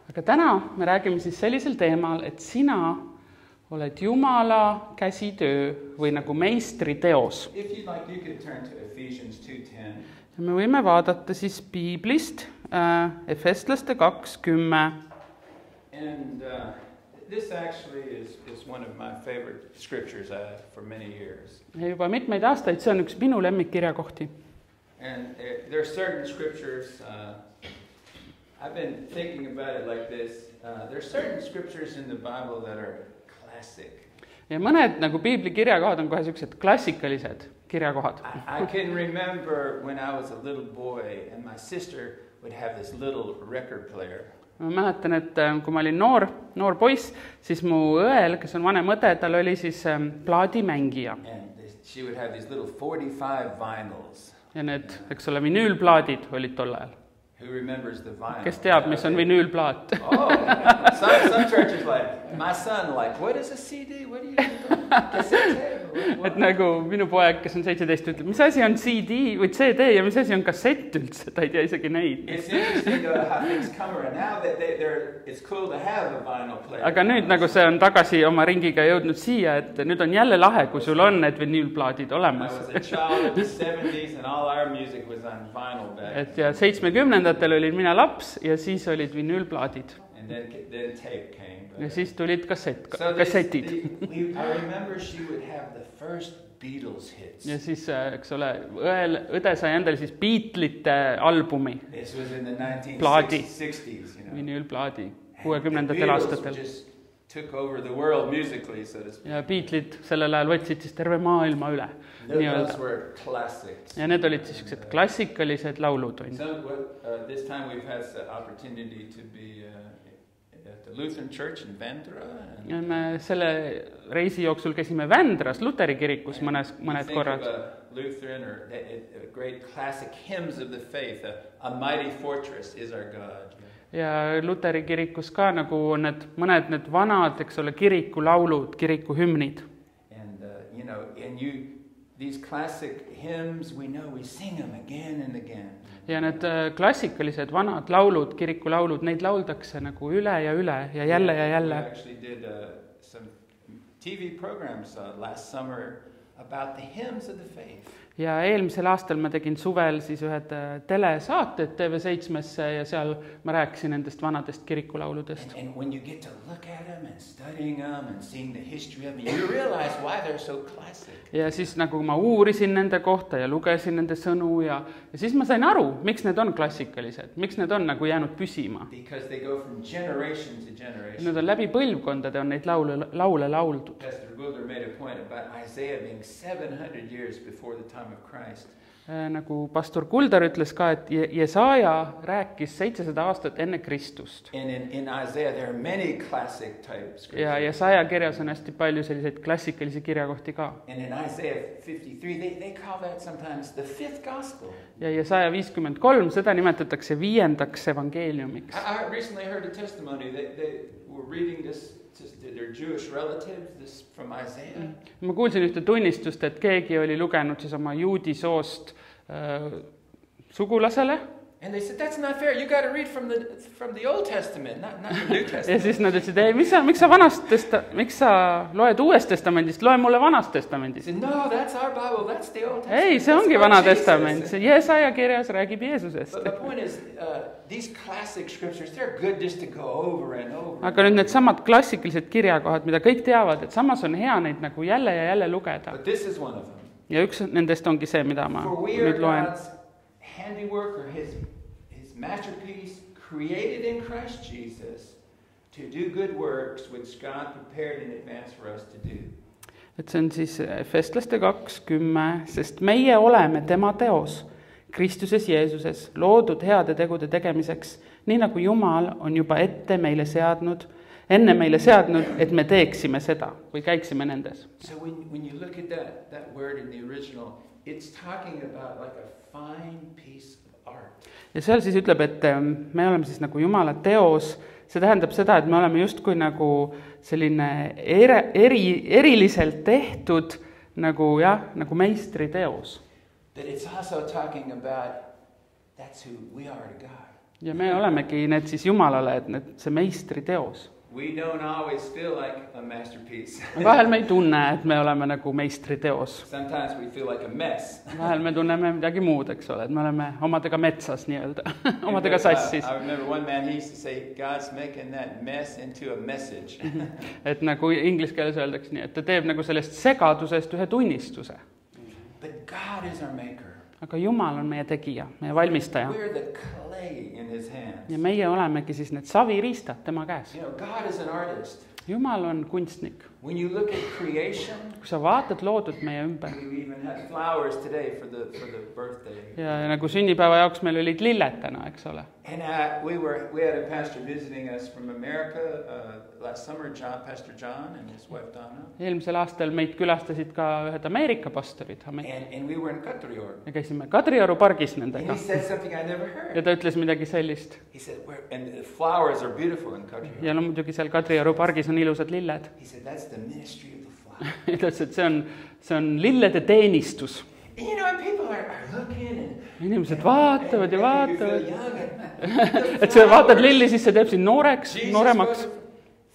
Aga täna me räägime siis sellisel teemal, et sina oled Jumala käsitöö või nagu meistriteos. Ja me võime vaadata siis Piiblist Efestlaste 2:10. And this actually is one of my favorite scriptures for many years. Ja juba mitmeid aastaid see on üks minu lemmikkirjakohti. And there are certain scriptures, I've been thinking about it like this. There are certain scriptures in the Bible that are classic. Ja mõned nagu Piibli kirjakohad on kohe sellised klassikalised kirjakohad. I can remember when I was a little boy and my sister would have this little record player. Ma mäletan, et kui ma olin noor poiss, siis mu õel, kes on vanem õde, tal oli siis plaadimängija. And she would have these little 45 vinyls. Ja need, eks ole, vinüülplaadid olid tol ajal. Who remembers the vinyl? Kes teab, mis on vinüülplaat? Oh, some churches like, my son like, what is a CD? What do you do? Et nagu minu poeg, kes on 17, ütleb, mis asi on CD või CD ja mis asi on kassett üldse, ta ei tea isegi neid. It's interesting how things come around. Now that it's cool to have a vinyl player. Aga nüüd nagu see on tagasi oma ringiga jõudnud siia, et nüüd on jälle lahe, kui sul on need vinüülplaadid olemas. I was a child of the 70s and all our music was on vinyl back. Et ja 70-ndatel olin mina laps ja siis olid vinüülplaadid. And then tape came. Ja siis tulid kassetid. I remember she would have the first Beatles hits. Ja siis, eks ole, õde sai endale siis Beatlesite albumi. This was in the 1960s, vinüülplaadi, 60-ndatel aastatel. Just took over the world musically, so to speak. Ja Beatlesid sellel ajal võtsid siis terve maailma üle. Those were classics. Ja need olid siis klassikalised laulud. This time we've had the opportunity to be at the Lutheran Church in Vendra. Ja me selle reisi jooksul käisime Vendras, Luteri kirikus mõned korrad. Lutheran or great classic hymns of the faith, a mighty fortress is our God. Ja Luteri kirikus ka nagu on mõned need vanad, eks ole, kiriku laulud, kiriku hümnid. And these classic hymns, we know we sing them again and again. Ja need klassikalised vanad laulud, kiriku laulud, neid lauldakse nagu üle ja jälle. We actually did some TV programs last summer about the hymns of the faith. Ja eelmisel aastal ma tegin suvel siis ühed telesaated TV7-sse ja seal ma rääkisin nendest vanadest kirikulauludest. And when you get to look at them and studying them and seeing the history of them, you realize why they're so classic. Ja siis nagu ma uurisin nende kohta ja lugesin nende sõnu ja siis ma sain aru, miks need on klassikalised, miks need on nagu jäänud püsima. Because they go from generation to generation. Need on läbi põlvkondade on neid laule lauldud. Pastor Gulder made a point about Isaiah being 700 years before the time of Christ. Nagu pastor Kulder ütles ka, et Jesaja rääkis 700 aastat enne Kristust. In Isaiah there are many classic type scriptures. Ja Jesaja kirjas on hästi palju selliseid klassikalisi kirjakohti ka. And in Isaiah 53 they call that sometimes the fifth gospel. Ja Jesaja 53 seda nimetatakse 5. evangeeliumiks. I recently heard a testimony that they were reading this their Jewish relatives this from Isaiah. Ma kuulsin ühte tunnistust, et keegi oli lugenud siis oma juudi soost sugulasele. And they said that's not fair. You got to read from the Old Testament, not the New Testament. Ja siis nad ütlesid, ei, miks sa loed Uuest Testamendist, loe mulle Vanast Testamendist. No, that's our Bible, that's the Old Testament. Ei, see ongi Vana Testament. Jesaja kirjas räägib Jeesusest. But the point is, these classic scriptures, they're good just to go over and over. Aga nüüd need samad klassikalised kirjakohad, mida kõik teavad, et samas on hea neid nagu jälle ja jälle lugeda. But this is one of them. Ja üks nendest ongi see, mida ma nüüd loen. Handiwork or his masterpiece created in Christ Jesus to do good works which God prepared in advance for us to do. Et see on siis Efestlaste 2:10, sest meie oleme tema teos Kristuses Jeesuses loodud heade tegude tegemiseks, nii nagu Jumal on juba enne meile seadnud, et me teeksime seda või käiksime nendes. So when you look at that word in the original, it's talking about like a fine piece of art. Ja seal siis ütleb, et me oleme siis nagu Jumala teos, see tähendab seda, et me oleme justkui nagu selline eriliselt tehtud nagu meistri teos. But it's also talking about that's who we are to God. Ja me olemegi need siis Jumalale, et see meistri teos. We don't always feel like a masterpiece. Vahel me ei tunne, et me oleme nagu meistri teos. Sometimes we feel like a mess. Vahel me tunneme midagi muud, eks ole, et me oleme omadega metsas nii-öelda, omadega sassis. I remember one man, he used to say, God's making that mess into a message. Et nagu inglise keeles öeldakse nii, et ta teeb nagu sellest segadusest ühe tunnistuse. But God is our maker. Aga Jumal on meie tegija, meie valmistaja. We're the clay in his hands. Ja meie olemegi siis need saviriistad tema käes. You know, God is an artist. Jumal on kunstnik. When you look at creation, Kui sa vaatad loodud meie ümber. we even had flowers today for the birthday. Ja nagu sünnipäeva jaoks meil olid lilled täna, eks ole. And we had a pastor visiting us from America last summer, Pastor John and his wife Donna. Eelmisel aastal meid külastasid ka ühed Ameerika pastorid. And we were in Kadrioru. Me käisime Kadrioru pargis And nendega. he said something I never heard. Ja ta ütles midagi sellist. He said, and the flowers are beautiful in Kadrioru. Ja no muidugi seal Kadrioru pargis on ilusad lilled. He said, that's the ministry of the flower. Ja ta ütles, et see on lillede teenistus. And you know, and people are looking and Inimesed vaatavad ja you vaatavad. feel young and Et sa vaatad lilli, siis see teeb sind nooremaks.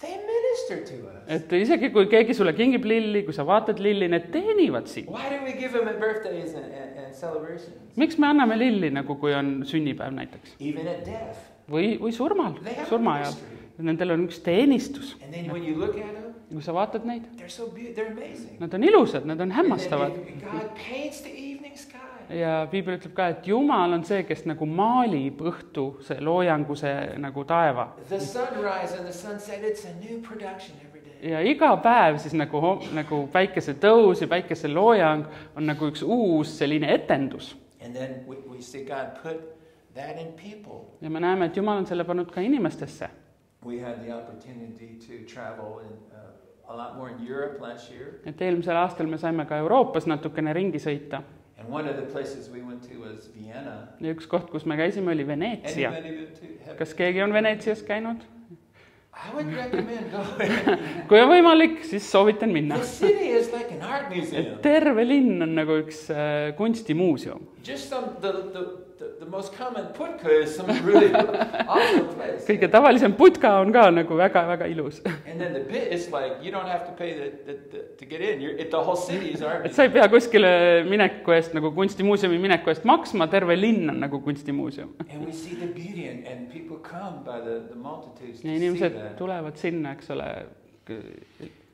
They minister to us. Et isegi kui keegi sulle kingib lilli, kui sa vaatad lilli, need teenivad sind. Why do we give them at birthdays and celebrations? Miks me anname lilli, nagu kui on sünnipäev näiteks? Even at death. Või surma ajal. Nendel on üks teenistus. And then when you look at them, Kui sa vaatad neid, they're amazing. nad on ilusad, nad on hämmastavad. God paints the evening sky. Ja Piibel ütleb ka, et Jumal on see, kes nagu maalib õhtu see loojangu, see nagu taeva. The sunrise and the sunset, it's a new production every day. Ja iga päev siis nagu päikese tõus ja päikese loojang on nagu üks uus selline etendus. And then we see God put that in people. Ja me näeme, et Jumal on selle pannud ka inimestesse. We had the opportunity to travel a lot more in Europe last year. Et eelmisel aastal me saime ka Euroopas natukene ringi sõita. And one of the places we went to was Vienna. Ja üks koht, kus me käisime, oli Veneetsia. Anybody been to? Kas keegi on Veneetsias käinud? I would recommend going. Kui on võimalik, siis soovitan minna. The city is like an art museum. Terve linn on nagu üks kunstimuuseum. Just the most common putka is some really awesome place. Kõige tavalisem putka on ka nagu väga-väga ilus. And then the bit is like you don't have to pay to get in. The whole city is art. Et sa ei pea kuskile mineku eest nagu kunstimuuseumi mineku eest maksma, terve linn on nagu kunstimuuseum. And we see the beauty and people come by the multitudes to Ja see inimesed that. tulevad sinna, eks ole,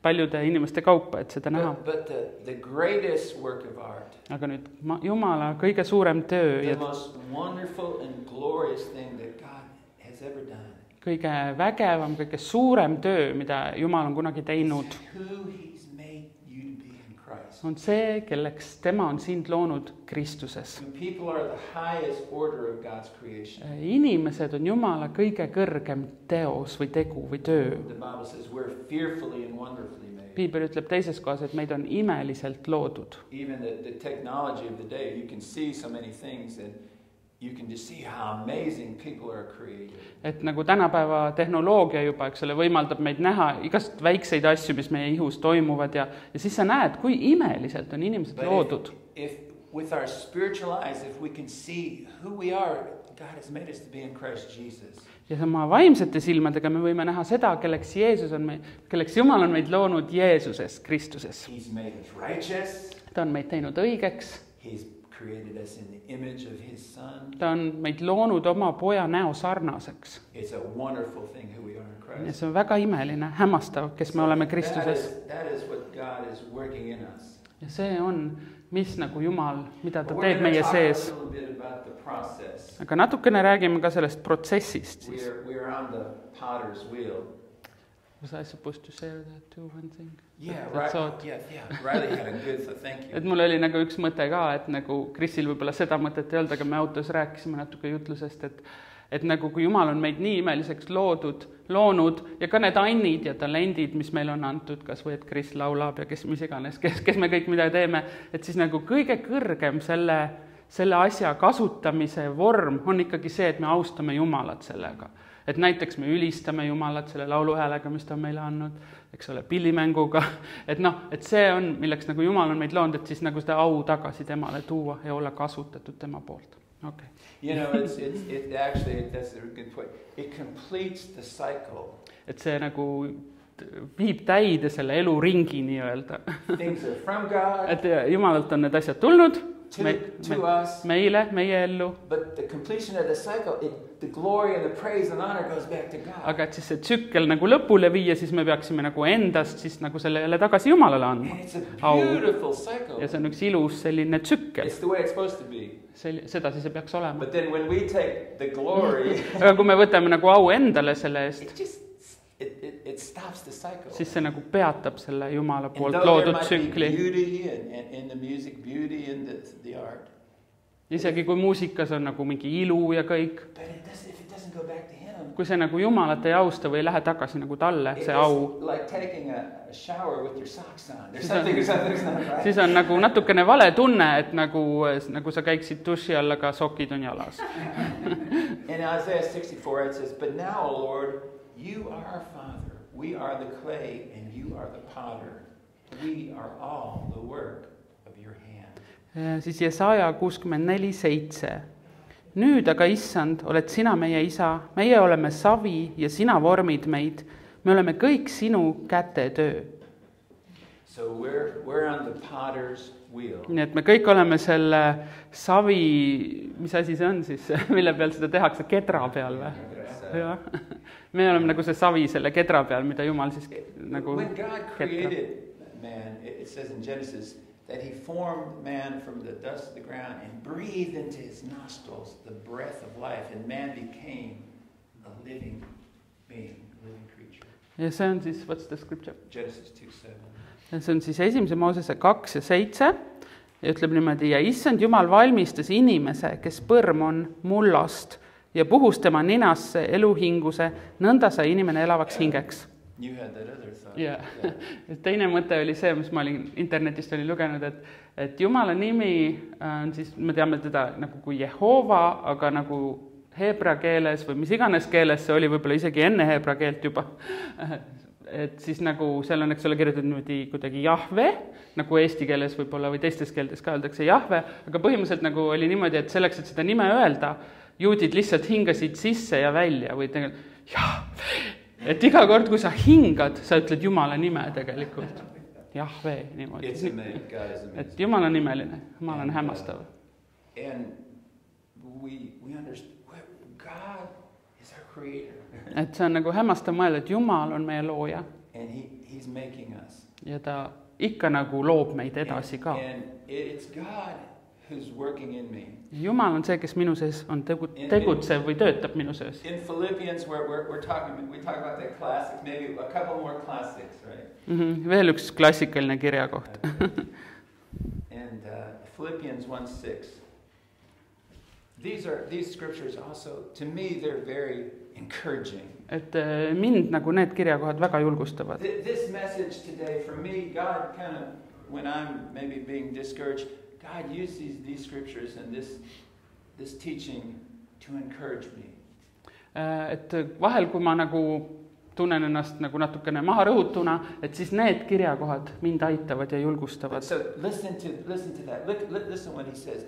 paljude inimeste kaupa, et seda näha. But the greatest work of art, Aga nüüd Jumala kõige suurem töö the ja most wonderful and glorious thing that God has ever done, kõige vägevam, kõige suurem töö, mida Jumal on kunagi teinud, who He's made you to be in Christ. on see, kelleks tema on sind loonud Kristuses. When people are the highest order of God's creation, Inimesed on Jumala kõige kõrgem teos või tegu või töö. the Bible says we're fearfully and wonderfully made. Piibel ütleb teises kohas, et meid on imeliselt loodud. Even the technology of the day, you can see so many things and you can just see how amazing people are created. Et nagu tänapäeva tehnoloogia juba, eks ole, võimaldab meid näha igast väikseid asju, mis meie ihus toimuvad ja siis sa näed, kui imeliselt on inimesed loodud. If with our spiritual eyes, if we can see who we are, God has made us to be in Christ Jesus. Ja sama vaimsete silmadega me võime näha seda, kelleks Jumal on meid loonud Jeesuses, Kristuses. He's made us righteous. Ta on meid teinud õigeks. He's created us in the image of His Son. Ta on meid loonud oma poja näo sarnaseks. It's a wonderful thing who we are in Ja Christ. see on väga imeline, hämmastav, kes me oleme Kristuses. That is what God is working in us. Ja see on, mis nagu Jumal, mida ta But teeb we're going meie to talk sees. a little bit about the process. Aga natukene räägime ka sellest protsessist siis. We're on the potter's wheel. Was I supposed to share that too, one thing? Yeah, That right. thought. Yeah. Riley had a good, so thank you. Et mul oli nagu üks mõte ka, et nagu Krisil võib-olla seda mõtet ei olnud, aga me autos rääkisime natuke jutlusest, et nagu kui Jumal on meid nii imeliseks loonud ja ka need annid ja talendid, mis meil on antud, kas või et Kris laulab ja kes mis iganes, kes me kõik mida teeme, et siis nagu kõige kõrgem selle asja kasutamise vorm on ikkagi see, et me austame Jumalat sellega. Et näiteks me ülistame Jumalat selle lauluhäälega, mis ta on meile andnud, eks ole, pillimänguga, et see on, milleks nagu Jumal on meid loonud, et siis nagu seda au tagasi temale tuua ja olla kasutatud tema poolt. Okay. You know, it actually, that's a good point. It completes the cycle. Et see nagu viib täide selle eluringi nii-öelda. Things are from God. Et Jumalalt on need asjad tulnud to us. Meile, meie ellu. But the completion of the cycle, the glory and the praise and honor goes back to God. Aga et siis see tsükkel nagu lõpule viia, siis me peaksime nagu endast siis nagu selle jälle tagasi Jumalale andma. And it's a beautiful cycle. Ja see on üks ilus selline tsükkel. It's the way it's supposed to be. Seda siis ei peaks olema. But then when we take the glory, aga kui me võtame nagu au endale selle eest, it stops the cycle. Siis see nagu peatab selle Jumala poolt loodud tsükli. And the music, beauty and the art. Isegi kui muusikas on nagu mingi ilu ja kõik. But if it doesn't go back to him. Kui see nagu Jumalat ei austa või ei lähe tagasi nagu talle, see au. Like taking a shower with your socks on. Something's not right. Siis on nagu natukene vale tunne, et nagu sa käiksid duši all, aga sokid on jalas. In Isaiah 64 it says, "But now, O Lord, you are our Father. We are the clay and you are the potter. We are all the work of your hand." Siis Jesaja 64:7. Nüüd aga, Issand, oled sina meie isa, meie oleme savi ja sina vormid meid. Me oleme kõik sinu kätetöö. So we're on the potter's wheel. Nii et me kõik oleme selle savi, mis asi see on siis, mille peal seda tehakse, kedra peal või? Ja. Me oleme nagu see savi selle kedra peal, mida Jumal siis nagu When God created man, it says in Genesis that he formed man from the dust of the ground and breathed into his nostrils the breath of life, and man became a living being, a living creature. Ja see on siis, what's the scripture? Genesis 2:7. Ja see on siis 1. Moosese 2:7 ja ütleb niimoodi, ja Issand Jumal valmistas inimese, kes põrm on mullast ja puhus tema ninasse eluhinguse, nõnda sai inimene elavaks hingeks. You had that other thought. Yeah. Teine mõte oli see, mis ma olin internetist lugenud, et Jumala nimi on siis, me teame teda nagu kui Jehova, aga nagu heebra keeles või mis iganes keeles, see oli võib-olla isegi enne heebra keelt juba. Et siis nagu seal on, eks ole, kirjutatud niimoodi kuidagi Jahve, nagu eesti keeles võib-olla või teistes keeltes ka öeldakse Jahve, aga põhimõtteliselt nagu oli niimoodi, et selleks, et seda nime öelda, juudid lihtsalt hingasid sisse ja välja või tegelikult Jahve. Et iga kord, kui sa hingad, sa ütled Jumala nime tegelikult. Jahve, niimoodi. Et Jumal on nimeline, Jumal on hämmastav. And we understand God is our creator. Et see on nagu hämmastav mõelda, et Jumal on meie looja. And he's making us. Ja ta ikka nagu loob meid edasi ka. And it's God who's working in me. Jumal on see, kes minu sees on tegutsev või töötab minu sees. In Philippians, we talk about the classics, maybe a couple more classics, right? Veel üks klassikaline kirjakoht. And Philippians 1:6. These scriptures also, to me, they're very encouraging. Et mind nagu need kirjakohad väga julgustavad. This message today for me, God kind of, when I'm maybe being discouraged, God uses these scriptures and this teaching to encourage me. Et vahel, kui ma nagu tunnen ennast nagu natukene maha rõhutuna, et siis need kirjakohad mind aitavad ja julgustavad. So listen to that. Listen what he says.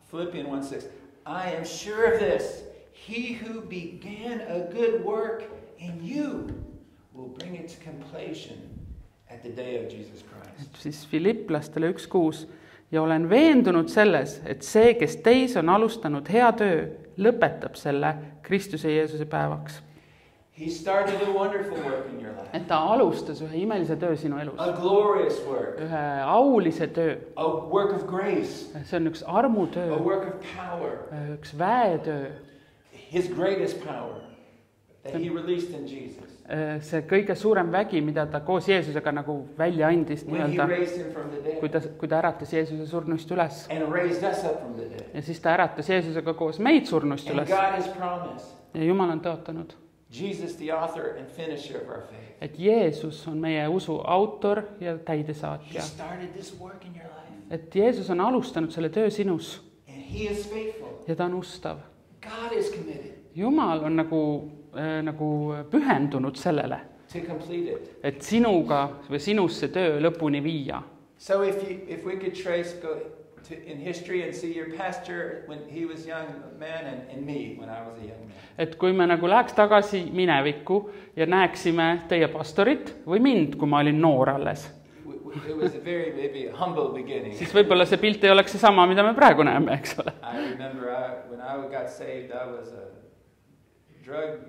Philippians 1:6. I am sure of this. He who began a good work in you will bring it to completion at the day of Jesus Christ. Siis Filipplastele 1:6. Ja olen veendunud selles, et see, kes teis on alustanud hea töö, lõpetab selle Kristuse Jeesuse päevaks. He started a wonderful work in your life. Et ta alustas ühe imelise töö sinu elus. A glorious work. Ühe aulise töö. A work of grace. See on üks armutöö. A work of power. Üks väetöö. His greatest power that he released in Jesus. See kõige suurem vägi, mida ta koos Jeesusega nagu välja andis, kui ta äratas Jeesuse surnuist üles. Ja siis ta äratas Jeesusega koos meid surnuist üles. Ja Jumal on tõotanud, et Jeesus on meie usu autor ja täidesaatja. Et Jeesus on alustanud selle töö sinus. Ja ta on ustav. Jumal on nagu pühendunud sellele, et sinuga või sinus see töö lõpuni viia. So if we could trace in history and see your pastor when he was young man and me when I was a young man. Et kui me nagu läheks tagasi minevikku ja näeksime teie pastorit või mind, kui ma olin noor alles, It was a very maybe humble beginning. siis võib-olla see pilt ei oleks see sama, mida me praegu näeme, eks ole. I remember when I got saved, I was a drug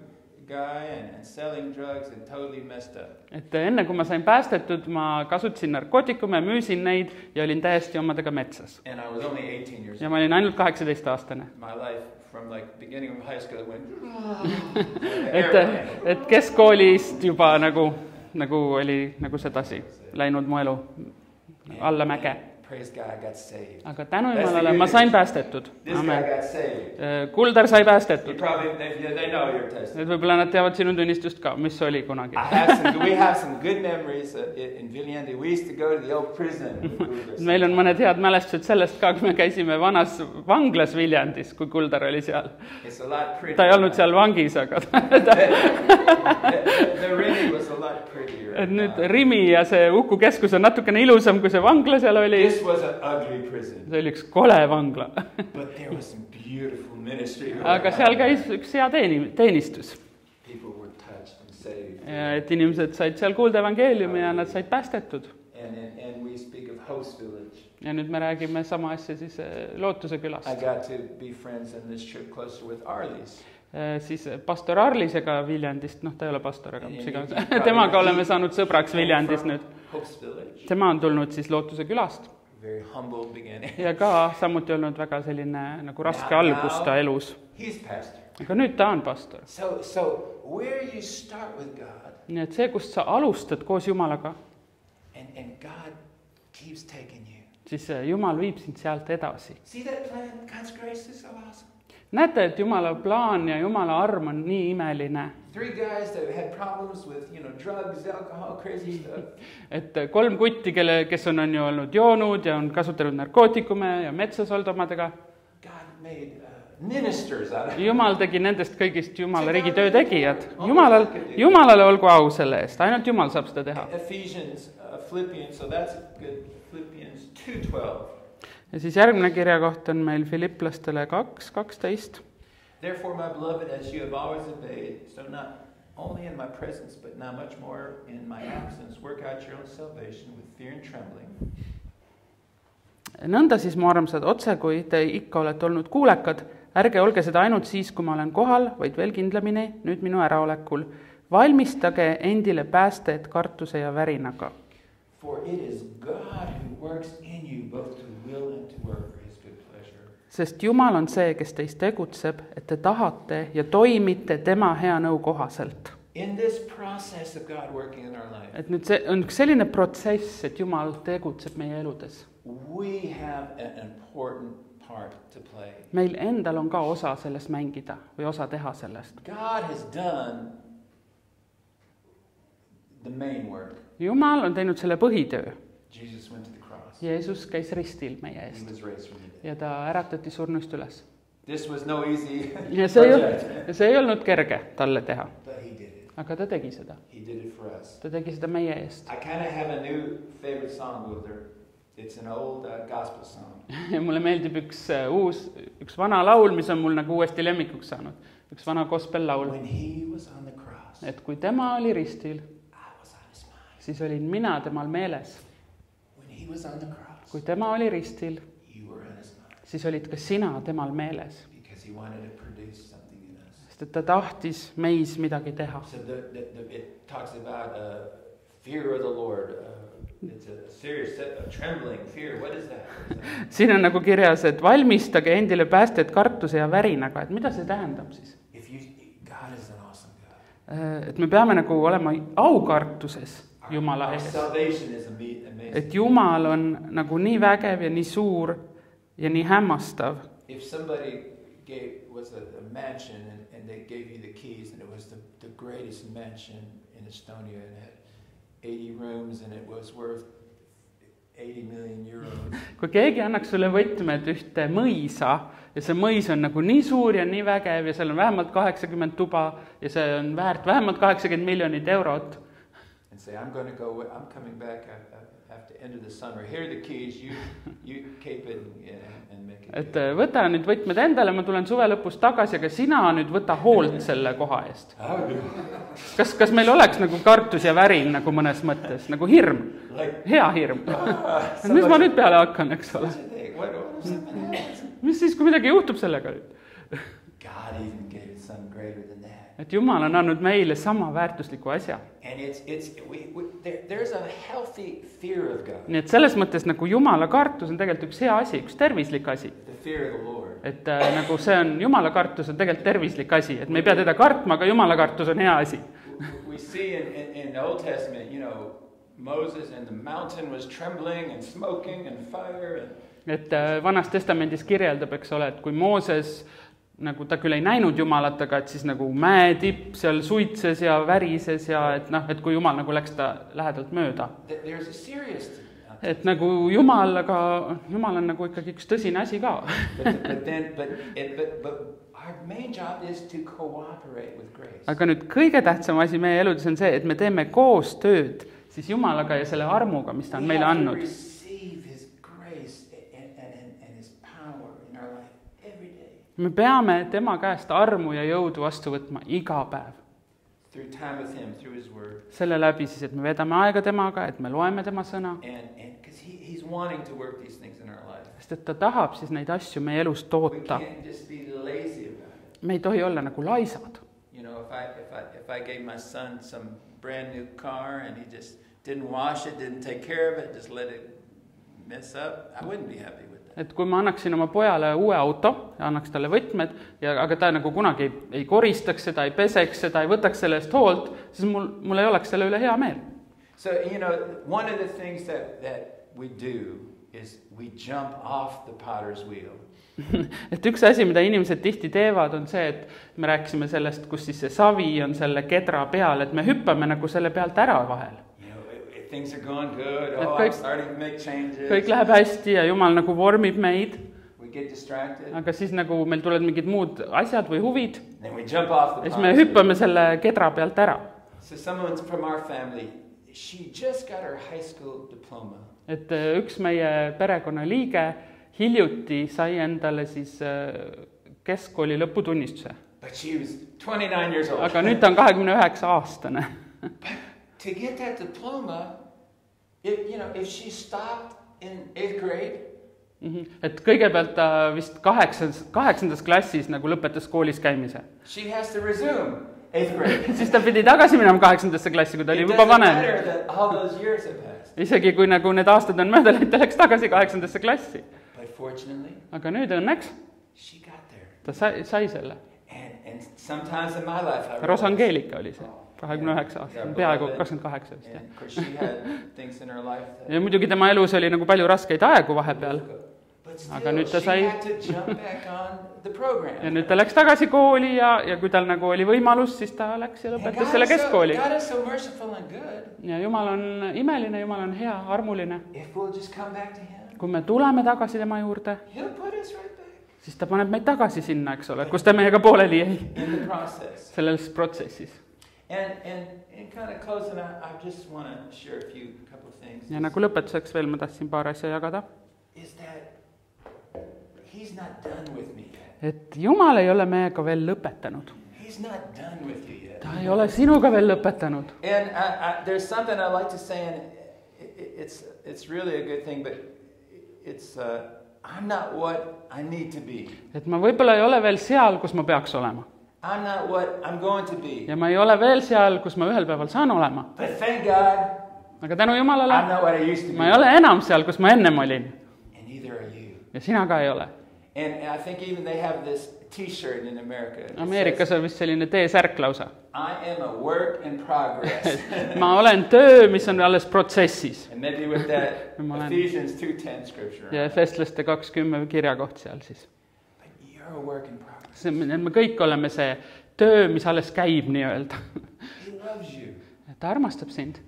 guy and selling drugs and totally messed up. Et enne kui ma sain päästetud, ma kasutasin narkootikume, müüsin neid ja olin täiesti omadega metsas. And I was only 18 years Ja ma olin ainult 18-aastane. My life from like beginning of high school went Et keskkoolist juba nagu oli nagu sedasi läinud mu elu alla mäge. Praise God, I got saved. Aga tänu Jumalale, ma sain päästetud. This guy got saved. Kuldar sai päästetud. They know your testimony. Et võib-olla nad teavad sinu tunnistust ka, mis oli kunagi. We have some good memories in Viljandi. We used to go to the old prison. Meil on mõned head mälestused sellest ka, kui me käisime vanas vanglas Viljandis, kui Kuldar oli seal. Ta ei olnud seal vangis, aga The Rimi was a lot prettier. Et nüüd Rimi ja see Uku keskus on natukene ilusam, kui see vangla seal oli. This was an ugly prison. See oli üks kole vangla. But there was some beautiful ministry. Aga seal käis üks hea teenistus. People were touched and saved. Ja et inimesed said seal kuulda evangeeliumi ja nad said päästetud. And we speak of Host Village. Ja nüüd me räägime sama asja siis Lootuse külast. I got to be friends in this trip closer with Arlis. Siis pastor Arlisega Viljandist, ta ei ole pastor, aga mis iganes. Temaga oleme saanud sõbraks Viljandis nüüd. Tema on tulnud siis Lootuse külast. Very humble beginning. Ja ka samuti olnud väga selline nagu raske algus ta elus. He's pastor. Aga nüüd ta on pastor. So where you start with God. Nii et see, kust sa alustad koos Jumalaga. And God keeps taking you. Siis Jumal viib sind sealt edasi. See that plan? God's grace is so awesome. Näete, et Jumala plaan ja Jumala arm on nii imeline. 3 guys that had problems with, drugs, alcohol, crazy stuff. Et 3 kutti, kes on ju olnud joonud ja on kasutanud narkootikume ja metsas olnud omadega. God made ministers out of it. Jumal tegi nendest kõigist Jumala riigi töö tegijad. Jumalale olgu au selle eest, ainult Jumal saab seda teha. Ephesians, Philippians, so that's good. Philippians 2:12. Ja siis järgmine kirjakoht on meil Filipplastele 2:12. Therefore, my beloved, as you have always obeyed, so not only in my presence, but now much more in my absence, work out your own salvation with fear and trembling. Nõnda siis, mu armsad, otse kui te ikka olete olnud kuulekad, ärge olge seda ainult siis, kui ma olen kohal, vaid veel kindlamini nüüd minu äraolekul. Valmistage endile päästed kartuse ja värinaga. For it is God who works in you both to will and to work for his good pleasure. Sest Jumal on see, kes teist tegutseb, et te tahate ja toimite tema hea nõu kohaselt. In this process of God working in our life. Et nüüd see on üks selline protsess, et Jumal tegutseb meie eludes. We have an important part to play. Meil endal on ka osa selles mängida või osa teha sellest. God has done the main work. Jumal on teinud selle põhitöö. Jesus went to the cross. Jeesus käis ristil meie eest. He was raised from the dead. Ja ta äratati surnust üles. This was no easy ja see ei olnud kerge talle teha. But he did it. Aga ta tegi seda. He did it for us. Ta tegi seda meie eest. I kind of have a new favorite song with her. It's an old gospel song. Ja mulle meeldib üks vana laul, mis on mul nagu uuesti lemmikuks saanud. Üks vana gospel laul. When he was on the cross. Et kui tema oli ristil, siis olin mina temal meeles. Kui tema oli ristil, siis olid ka sina temal meeles. Sest et ta tahtis meis midagi teha. Siin on nagu kirjas, et valmistage endile päästed kartuse ja värinaga. Et mida see tähendab siis? Et me peame nagu olema aukartuses Jumala ees. Et Jumal on nagu nii vägev ja nii suur ja nii hämmastav. If somebody was a mansion and they gave you the keys and it was the greatest mansion in Estonia and it had 80 rooms and it was worth 80 million euros. Kui keegi annaks sulle võtmed ühte mõisa ja see mõis on nagu nii suur ja nii vägev ja seal on vähemalt 80 tuba ja see on väärt vähemalt 80 miljonit eurot. and say, I'm coming back after end of the summer. Here are the keys. You keep it and make it. Et võta nüüd võtmed endale, ma tulen suve lõpus tagasi, aga sina nüüd võta hoolt selle koha eest. Kas meil oleks nagu kartus ja värin nagu mõnes mõttes, nagu hirm, hea hirm. Mis ma nüüd peale hakkan, eks ole? Mis siis, kui midagi juhtub sellega nüüd? God even gave it something greater than that. Et Jumal on andnud meile sama väärtusliku asja. And there's a healthy fear of God. Nii et selles mõttes nagu Jumala kartus on tegelikult üks hea asi, üks tervislik asi. The fear of the Lord. Et nagu see on, Jumala kartus on tegelikult tervislik asi, et me ei pea teda kartma, aga Jumala kartus on hea asi. We see in the Old Testament, Moses and the mountain was trembling and smoking and fire. Et Vanas Testamendis kirjeldab, eks ole, et kui Mooses nagu ta küll ei näinud Jumalat, aga et siis nagu mäetipp seal suitses ja värises ja et kui Jumal nagu läks ta lähedalt mööda. Et nagu Jumal on nagu ikkagi üks tõsine asi ka. Aga nüüd kõige tähtsam asi meie eludes on see, et me teeme koostööd siis Jumalaga ja selle armuga, mis ta on meile andnud. Me peame tema käest armu ja jõudu vastu võtma iga päev. Selle läbi siis, et me vedame aega temaga, et me loeme tema sõna. Sest et ta tahab siis neid asju meie elus toota. Me ei tohi olla nagu laisad. If I gave my son some brand new car and he just didn't wash it, didn't take care of it, just let it mess up, I wouldn't be happy with that. Et kui ma annaksin oma pojale uue auto ja annaks talle võtmed, aga ta nagu kunagi ei koristaks seda, ei peseks seda, ei võtaks selle eest hoolt, siis mul ei oleks selle üle hea meel. So, one of the things that we do is we jump off the potter's wheel. Et üks asi, mida inimesed tihti teevad, on see, et me rääkisime sellest, kus siis see savi on selle kedra peal, et me hüppame nagu selle pealt ära vahel. Things are going good. I'm starting to make changes. Kõik läheb hästi ja Jumal nagu vormib meid. We get distracted. Aga siis nagu meil tulevad mingid muud asjad või huvid. Then we jump off the ja siis me hüppame selle kedra pealt ära. So someone from our family, she just got her high school diploma. Et üks meie perekonna liige hiljuti sai endale siis keskkooli lõputunnistuse. But she was 29 years old. Aga nüüd ta on 29 aastane. To get that diploma, if she stopped in 8th grade. Et kõigepealt ta vist 8. klassis nagu lõpetas koolis käimise. She has to resume 8th grade. Siis ta pidi tagasi minema 8. klassi, kui ta oli juba vanem. Isegi kui nagu need aastad on mööda, ta läks tagasi 8. klassi. Aga nüüd õnneks ta sai selle. Rosangeelika oli see. 29 aastane, peaaegu 28 vist. Ja muidugi tema elus oli nagu palju raskeid aegu vahepeal. Aga nüüd ta sai. Ja nüüd ta läks tagasi kooli ja kui tal nagu oli võimalus, siis ta läks ja lõpetas selle keskkooli. Ja Jumal on imeline, Jumal on hea, armuline. Kui me tuleme tagasi tema juurde, siis ta paneb meid tagasi sinna, eks ole, kus ta meiega pooleli jäi. Selles protsessis. And kind of closing, I just want to share a couple of things. Ja nagu lõpetuseks veel ma tahtsin paar asja jagada. Is that he's not done with me yet. Et Jumal ei ole meiega veel lõpetanud. He's not done with you yet. Ta ei ole sinuga veel lõpetanud. And there's something I like to say, and it's really a good thing, but it's I'm not what I need to be. Et ma võib-olla ei ole veel seal, kus ma peaks olema. I'm not what I'm going to be. Ja ma ei ole veel seal, kus ma ühel päeval saan olema. But thank God. Aga tänu Jumalale, I'm not what I used to be. Ma ei ole enam seal, kus ma ennem olin. And neither are you. Ja sina ka ei ole. And I think even they have this t-shirt in America. Ameerikas on vist selline T-särk lausa. I am a work in progress. Ma olen töö, mis on alles protsessis. And maybe with that Ephesians 2:10 scripture. Ja Efeslaste 2:10 kirjakoht seal siis. But you're a work in progress. Me kõik oleme see töö, mis alles käib nii-öelda. Ta armastab sind.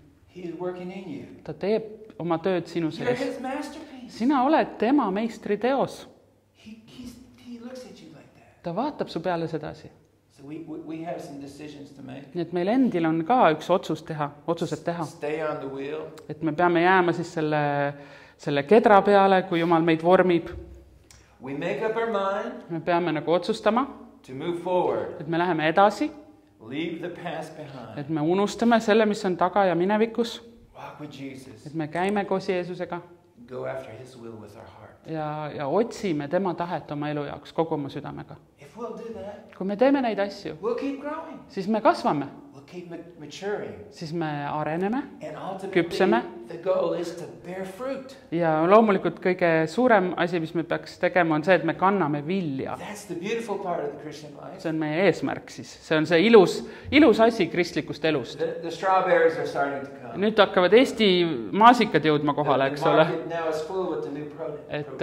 Ta teeb oma tööd sinu sees. Sina oled tema meistri teos. Ta vaatab su peale sedasi. So we have some decisions to make. Nii et meil endil on ka üks otsused teha. Stay on the wheel. Et me peame jääma siis selle kedra peale, kui Jumal meid vormib. We make up our mind Me peame nagu otsustama, to move forward. et me läheme edasi, Leave the past behind. et me unustame selle, mis on taga ja minevikus, Walk with Jesus. et me käime koos Jeesusega Go after his will with our heart. ja otsime tema tahet oma elu jaoks kogu oma südamega. If we'll do that, Kui me teeme neid asju, we'll keep growing. siis me kasvame, We'll keep maturing. siis me areneme And ultimately, Küpseme. the goal is to bear fruit. ja loomulikult kõige suurem asi, mis me peaks tegema, on see, et me kanname vilja. That's the beautiful part of the Christian life. See on meie eesmärk siis, see on see ilus asi kristlikust elust. The strawberries are starting to come. Nüüd hakkavad Eesti maasikad jõudma kohale, eks ole. The market now is full with the new Et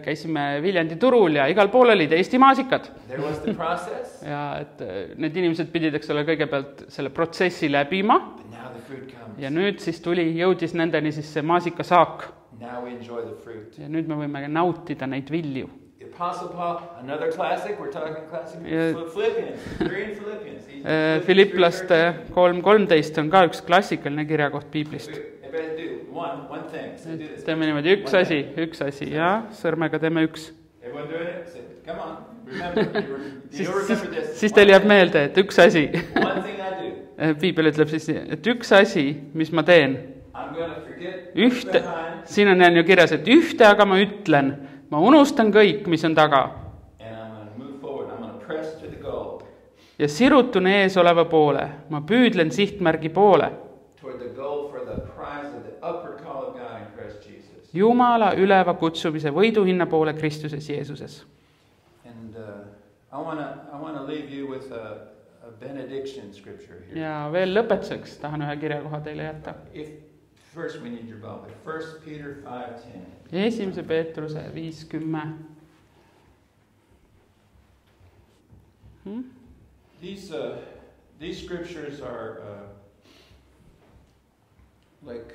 käisime Viljandi turul ja igal pool olid Eesti maasikad. There was the process, Ja et need inimesed pidid, eks ole, kõigepealt selle protsessi läbima but now the fruit comes. ja nüüd siis jõudis nendeni siis see maasikasaak. Now we enjoy the fruit. Ja nüüd me võime nautida neid vilju. The Apostle Paul, another classic, we're talking classic, Yeah. Philippians, three in Philippians. Filiplaste 3:13 on ka üks klassikaline kirjakoht piiblist. Everybody do one thing. So do this. Teeme niimoodi üks asi ja sõrmega teeme üks. Everyone doing it? Say, come on, remember. You'll remember this. Siis teil jääb meelde, et üks asi. One thing I do. Piibel ütleb siis, et üks asi, mis ma teen, I'm going to forget what's ühte, behind, siin on ju kirjas, et ühte aga ma ütlen, ma unustan kõik, mis on taga and I'm going to move forward. I'm going to press to the goal, ja sirutun ees oleva poole, ma püüdlen sihtmärgi poole, toward the goal for the prize of the upward call of God in Christ Jesus. Jumala üleva kutsumise võiduhinna poole Kristuses Jeesuses. And I want to leave you with a benediction scripture here. Ja veel lõpetuseks tahan ühe kirjakoha teile jätta. First we need your Bible. 1 Peter 5:10. 1. Peetruse 5:10. These scriptures are like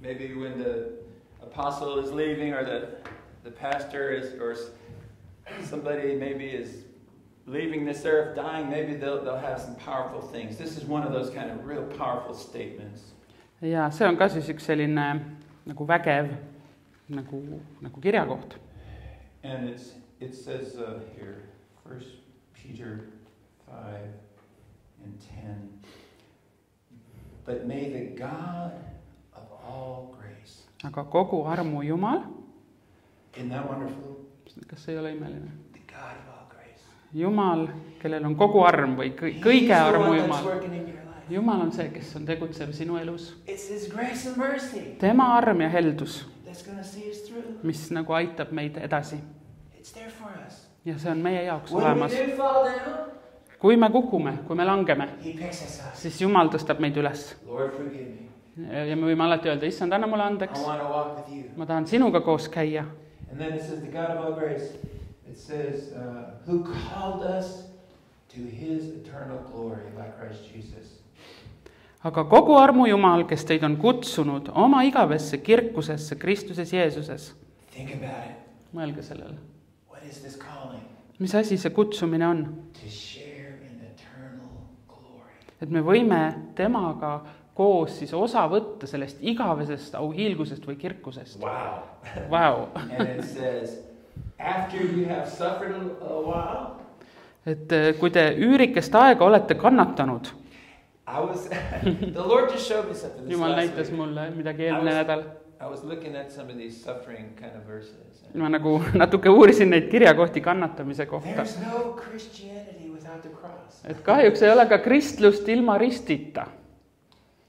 maybe when the apostle is leaving, or the pastor is, or somebody maybe is leaving this earth, dying. Maybe they'll have some powerful things. This is one of those kind of real powerful statements. Ja see on ka siis üks selline nagu vägev nagu kirjakoht. And it says here, 1 Peter 5:10. But may the God of all grace. Aga kogu armu Jumal. Isn't that wonderful? Kas see ei ole imeline? The God of all grace. Jumal, kellel on kogu arm või kõige armu He's the one Jumal. that's working in your life. Jumal on see, kes on tegutsev sinu elus. It's His grace and mercy Tema arm ja heldus, that's going to see us through. mis nagu aitab meid edasi. It's there for us. Ja see on meie jaoks When we olemas. do fall down, Kui me kukume, kui me langeme, He picks us up. siis Jumal tõstab meid üles. Lord, forgive me. Ja me võime alati öelda, issand, anna mulle I andeks. want to walk with you. Ma tahan sinuga koos käia. And then it says, the God of all grace, it says, who called us to His eternal glory by Christ Jesus. Aga kogu armu Jumal, kes teid on kutsunud oma igavesse kirkusesse Kristuses Jeesuses. Think about it. Mõelge sellele. What is this calling? Mis asi see kutsumine on? To share in eternal glory. Et me võime temaga koos siis osa võtta sellest igavesest auhiilgusest või kirkusest. Wow. Wow. And it says, after you have suffered a while. Et kui te üürikest aega olete kannatanud, The Lord just showed me something this Jumal last näitas week. mulle midagi eelmine nädal. I was looking at some of these suffering kind of verses. Ma nagu natuke uurisin neid kirjakohti kannatamise kohta. There's no Christianity without the cross. Et kahjuks ei ole ka kristlust ilma ristita.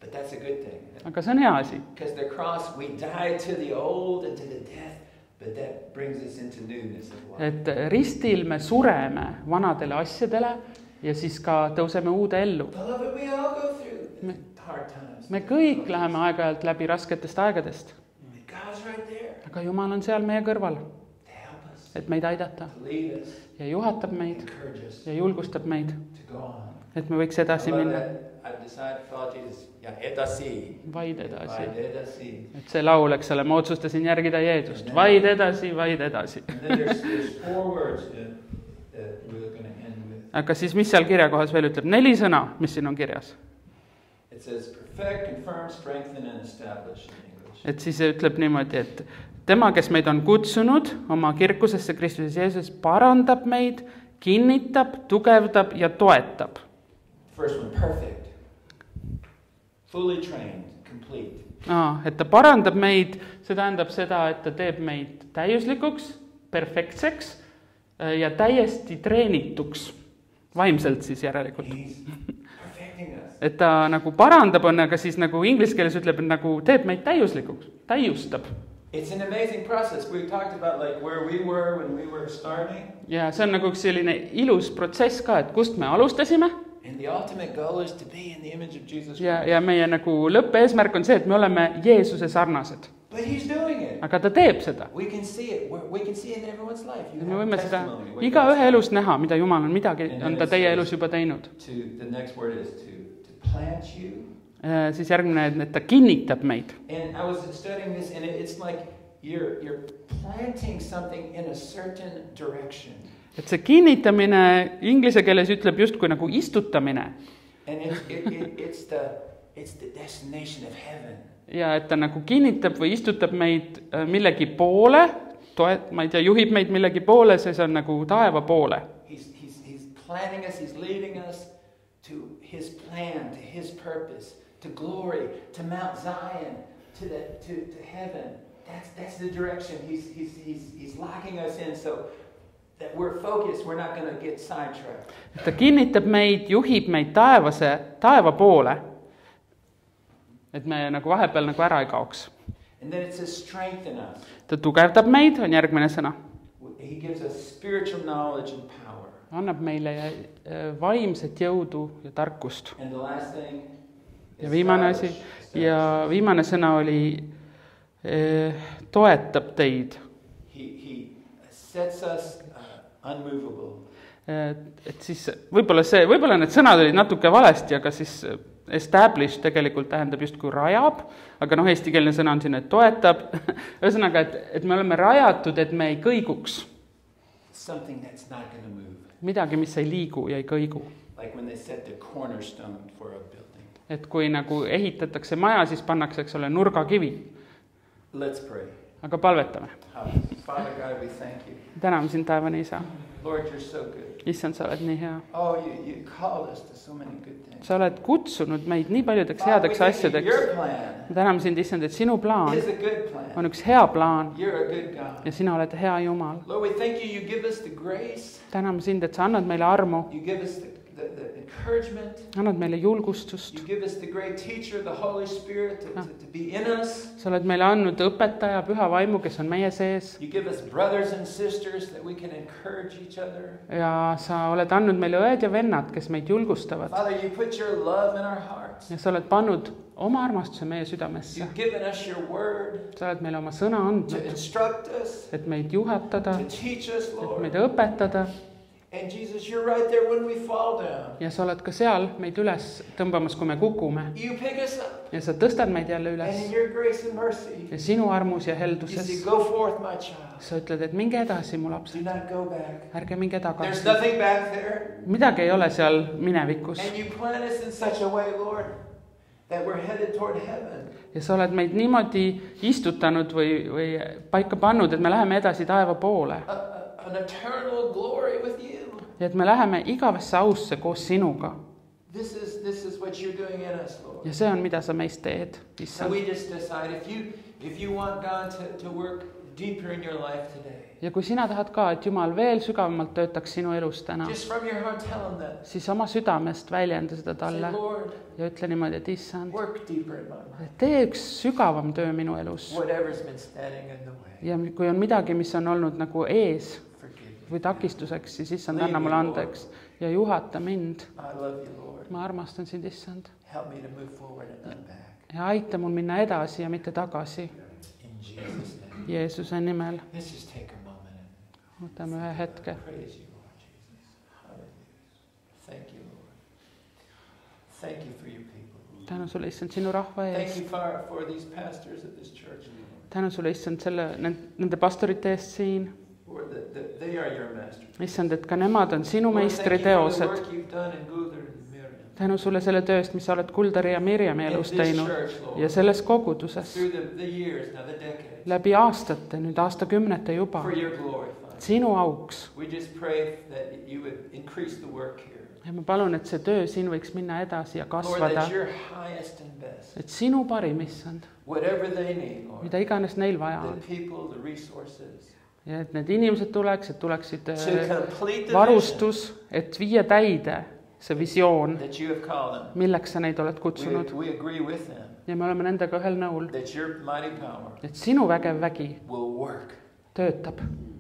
But that's a good thing. Aga see on hea asi. Because the cross, we die to the old and to the death, but that brings us into newness of life. Et ristil me sureme vanadele asjadele ja siis ka tõuseme uude ellu. Beloved, we all go through hard times. Me kõik läheme aeg-ajalt läbi rasketest aegadest. God's right there Aga Jumal on seal meie kõrval, to help us, et meid aidata to lead us, ja juhatab meid encourage us ja julgustab meid, to go on. et me võiks I edasi love minna. that. I've decided to follow Jesus. Ja edasi. Vaid edasi. Vaid edasi. Et see laul, eks ole, ma otsustasin järgida Jeesust. Vaid edasi, vaid edasi. And then there's 4 words that we're going to end with. aga siis mis seal kirjakohas veel ütleb? 4 sõna, mis siin on kirjas. It says perfect, confirm, strengthen and establish in English. Et siis ütleb niimoodi, et tema, kes meid on kutsunud oma kirkusesse Kristuses Jeesus, parandab meid, kinnitab, tugevdab ja toetab. First one, perfect. Fully trained, complete. Et ta parandab meid, see tähendab seda, et ta teeb meid täiuslikuks, perfektseks ja täiesti treenituks. Vaimselt siis järelikult. Et ta nagu parandab on, aga siis nagu inglise keeles ütleb, et nagu teeb meid täiuslikuks, täiustab. It's an amazing process. We talked about like where we were when we were starting. Ja see on nagu üks selline ilus protsess ka, et kust me alustasime. And the ultimate goal is to be in the image of Jesus Christ. Ja meie nagu lõppeesmärk on see, et me oleme Jeesuse sarnased. But he's doing it. Aga ta teeb seda. We can see it. We can see it in everyone's life. Me võime seda igaühe elus näha, mida Jumal on midagi on ta teie elus juba teinud. The next word is to plant you. Siis järgmine, et ta kinnitab meid. And I was studying this and it's like you're planting something in a certain direction. Et see kinnitamine inglise keeles ütleb justkui nagu istutamine. And it's the destination of heaven. Ja et ta nagu kinnitab või istutab meid millegi poole, ma ei tea, juhib meid millegi poole, see on nagu taeva poole. He's planning us, he's leading us to his plan, to his purpose, to glory, to Mount Zion, to heaven. That's the direction he's locking us in so that we're focused, we're not going to get sidetracked. Ta kinnitab meid, juhib meid taeva poole, et me nagu vahepeal nagu ära ei kaoks. And then it says strengthen us. Ta tugevdab meid, on järgmine sõna. He gives us spiritual knowledge and power. Annab meile vaimset jõudu ja tarkust. And the last thing ja viimane asi, ja viimane sõna oli toetab teid. He sets us unmovable. Et siis võib-olla need sõnad olid natuke valesti, aga siis establish tegelikult tähendab justkui rajab, aga eestikeelne sõna on siin, et toetab. Ühesõnaga, et me oleme rajatud, et me ei kõiguks. Something that's not going to move. Midagi, mis ei liigu ja ei kõigu. Like when they set the cornerstone for a building. Et kui nagu ehitatakse maja, siis pannakse, eks ole, nurgakivi. Let's pray. Aga palvetame. Father God, we thank you. Täname sind, taevane Isa. Lord, you're so good. Issand, sa oled nii hea. Oh, you called us to so many good things. Sa oled kutsunud meid nii paljudeks headeks asjadeks. Täname sind, Issand, et sinu plaan on üks hea plaan. Ja sina oled hea Jumal. Lord, we thank you, you give us the grace. Täname sind, et sa annad meile armu. You give us the encouragement. Annad meile julgustust. You give us the great teacher, the Holy Spirit to be in us. Sa oled meile andnud õpetaja, püha vaimu, kes on meie sees. You give us brothers and sisters that we can encourage each other. Ja sa oled andnud meile õed ja vennad, kes meid julgustavad. Father, you put your love in our hearts. Ja sa oled pannud oma armastuse meie südamesse. You've given us your word. Sa oled meile oma sõna andnud. To instruct us. Et meid juhatada. To teach us, Lord. Et meid õpetada. And Jesus, you're right there when we fall down. Ja sa oled ka seal meid üles tõmbamas, kui me kukume. You pick us up. Ja sa tõstad meid jälle üles. And in your grace and mercy. Ja sinu armus ja helduses. You say, go forth, my child. Sa ütled, et minge edasi, mu lapsed. Do not go back. Ärge minge tagasi. There's nothing back there. Midagi ei ole seal minevikus. And you plant us in such a way, Lord, that we're headed toward heaven. Ja sa oled meid niimoodi istutanud või paika pannud, et me läheme edasi taeva poole. An eternal glory with you. Ja et me läheme igavesse ausse koos sinuga. This is what you're doing in us, Lord. Ja see on, mida sa meist teed, Issand. So we just decide if you want God to work deeper in your life today. Ja kui sina tahad ka, et Jumal veel sügavamalt töötaks sinu elus täna, just from your heart tell him that. Siis oma südamest väljenda seda talle. Say, Lord, ja ütle niimoodi, et Issand, work deeper in my life. Tee üks sügavam töö minu elus. Whatever's been standing in the way. Ja kui on midagi, mis on olnud nagu ees või takistuseks, siis Issand, anna mulle andeks ja juhata mind. Ma armastan sind, Issand. Ja aita mul minna edasi ja mitte tagasi. Jeesuse nimel. Võtame ühe hetke. Tänu sulle, Issand, sinu rahva eest. Tänu sulle, Issand, nende pastorite eest siin. Lord, that they are your masterpiece. issand, et ka nemad on sinu Lord, meistri thank you for the teosed. work you've done in Gunther and Miriam. Tänu sulle selle tööst, mis sa oled Kuldari ja Mirjami In elus this teinud church, Lord. ja selles koguduses Through the years, now the decades. läbi aastate, nüüd aastakümnete juba, For your glory, Father. sinu auks. We just pray that you would increase the work here. Ja ma palun, et see töö siin võiks minna edasi ja Lord, kasvada, that's your highest and best. et sinu parim, issand, Whatever they need, Lord. mida iganes neil vaja on. The people, the resources. Ja et need inimesed tuleks, et tuleksid To complete the varustus, et viia täide see visioon, vision that you have called them. milleks sa neid oled kutsunud. We agree with them Ja me oleme nendega ühel nõul, that your mighty power et sinu vägev vägi will work töötab,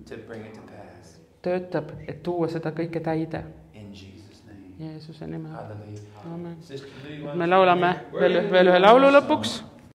to bring it to pass. et tuua seda kõike täide. In Jesus' name. Jeesuse nimel. Hallelujah. Amen. Sister, do you want Me to- laulame veel ühe laulu lõpuks.